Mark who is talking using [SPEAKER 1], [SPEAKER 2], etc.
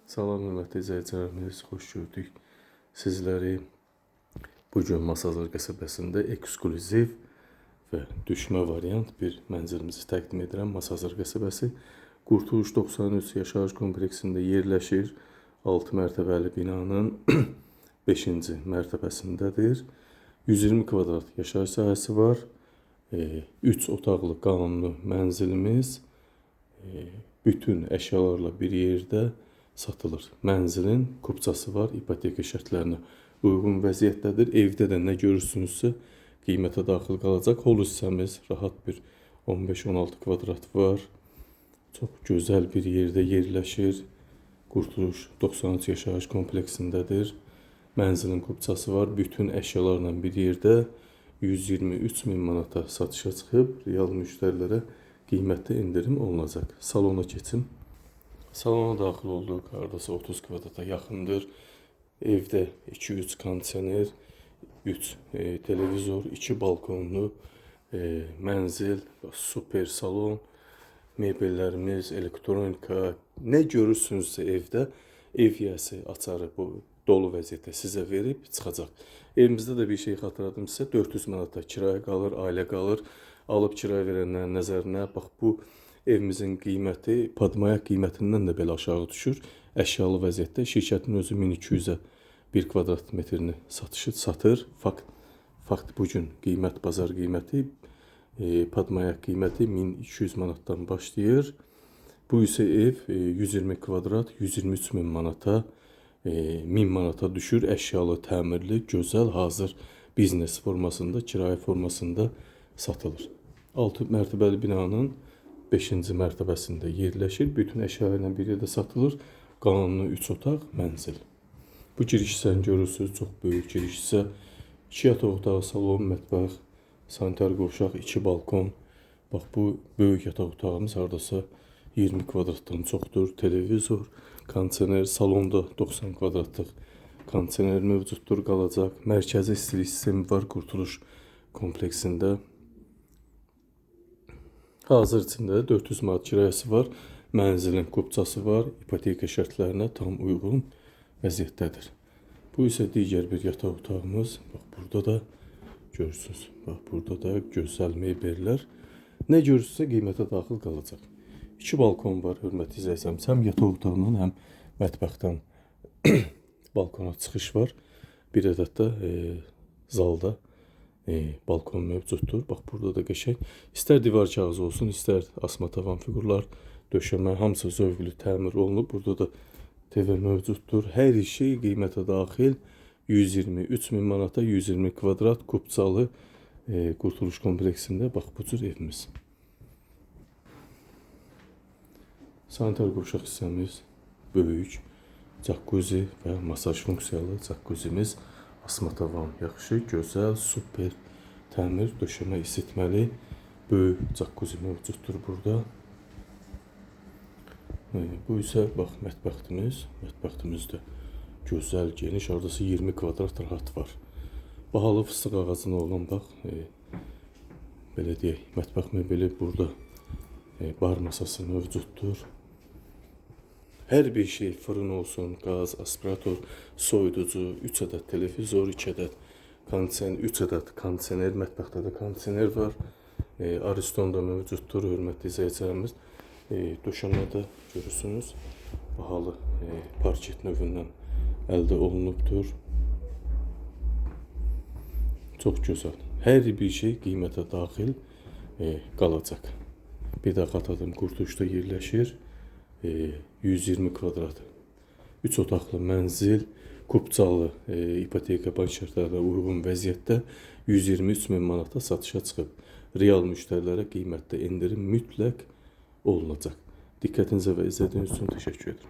[SPEAKER 1] Salam hörmətli izləyicilərimiz, xoş gördük sizləri. Bugün Masazır qəsəbəsində eksklüziv və düşmə variant bir mənzilimizi təqdim edirəm. Masazır qəsəbəsi Qurtuluş 93 yaşayış kompleksində yerləşir. 6 mərtəbəli binanın 5-ci mərtəbəsindədir. 120 kvadrat yaşayış sahəsi var. 3 otaqlı qanunlu mənzilimiz bütün əşyalarla bir yerdə satılır. Mənzilin kupçası var, ipoteka şərtlərinə uyğun vəziyyətdədir. Evdə də nə görürsünüzsə qiymətə daxil qalacaq. Hol hissəmiz rahat bir 15-16 kvadrat var. Çox gözəl bir yerdə yerləşir. Qurtuluş 93 yaşayış kompleksindədir. Mənzilin kupçası var. Bütün əşyalarla bir yerdə 123 min manata satışa çıxıb. Real müştərilərə qiymətdə indirim olunacaq. Salona keçim. Salona daxil olduq. Hardasa 30 kvadrata yaxındır. Evdə 2-3 kondisioner, 3 televizor, 2 balkonlu mənzil, super salon, mebellərimiz, elektronika, nə görürsünüzsə evdə, ev yiyəsi açarı bu dolu vəziyyətdə sizə verib çıxacaq. Evimizdə də bir şey xatırladım sizə, 400 manata kirayə qalır, ailə qalır. Alıb kirayə verənlərin nəzərinə, bax bu evimizin qiyməti padmayak qiymətindən də belə aşağı düşür. Əşyalı vəziyyətdə şirkətin özü 1200-ə 1 kvadrat metrini satır. Fakt bugün qiymət, bazar qiyməti, padmayak qiyməti 1200 manatdan başlayır. Bu isə ev 120 kvadrat 123 min manata, 1000 manata düşür. Əşyalı, təmirli, gözəl, hazır biznes formasında, kirayə formasında satılır. 6 mərtəbəli binanın 5-ci mərtəbəsində yerləşir. Bütün əşyalarla bir yerdə satılır. Qanunlu 3 otaq mənzil. Bu giriş hissəni görürsünüz, çox böyük giriş hissə. 2 yataq otağı, salon, mətbəx, sanitar qovşaq, 2 balkon. Bax bu böyük yataq otağımız hardasa 20 kvadratdan çoxdur. Televizor, kondisioner, salonda 90 kvadratlıq kondisioner mövcuddur, qalacaq. Mərkəzi istilik sistemi var Qurtuluş kompleksində. Hazır içində 400 manat kirayəsi var. Mənzilin kupçası var. İpoteka şərtlərinə tam uyğun vəziyyətdədir. Bu isə digər bir yataq otağımız. Bax burada da görürsünüz. Bax burada da gözəl mebellər. Nə görürsünüzsə qiymətə daxil qalacaq. 2 balkon var, hörmətli izləyicilər. Həm yataq otağından, həm mətbəxdən balkona çıxış var. Bir ədəd də zalda balkon mövcuddur. Bax burada da qəşəng. İstər divar kağızı olsun, istər asma tavan fiqurlar, döşəmə, hamısı zövqlü təmir olunub. Burada da TV mövcuddur. Hər şey qiymətə daxil 123 min manata 120 kvadrat kupçalı Qurtuluş kompleksində bax bu cür evimiz. Sanitar qovşaq hissəmiz böyük. Jacuzzi və masaj funksiyalı jacuzzimiz. Asma tavan yaxşı, gözəl, super təmir, döşəmə isitməli, böyük jacuzzi mövcuddur burada. Bu isə bax mətbəxtimiz. Mətbəxtimizdə gözəl, geniş, hardasa 20 kvadrat rahat var. Bahalı fıstıq ağacına olan bax belə deyək, mətbəx mebeli burada bar masası mövcuddur. Hər bir şey, fırın olsun, qaz, aspirator, soyuducu, 3 ədəd televizor, 2 ədəd kondisioner, 3 ədəd kondisioner, mətbəxdə də kondisioner var. Ariston da mövcuddur, hörmətli izləyicilərimiz. Döşəmədə görürsünüz, bahalı parket növündən əldə olunubdur. Çox gözəl. Hər bir şey qiymətə daxil qalacaq. Bir daha xatırladım, Qurtuluşda yerləşir. 120 kvadrat 3 otaqlı mənzil, kupçalı ipoteka bank şərtlərinə uyğun vəziyyətdə 123 min manata satışa çıxıb. Real müştərilərə qiymətdə indirim mütləq olunacaq. Diqqətinizə və izlədiyiniz üçün təşəkkür edirəm.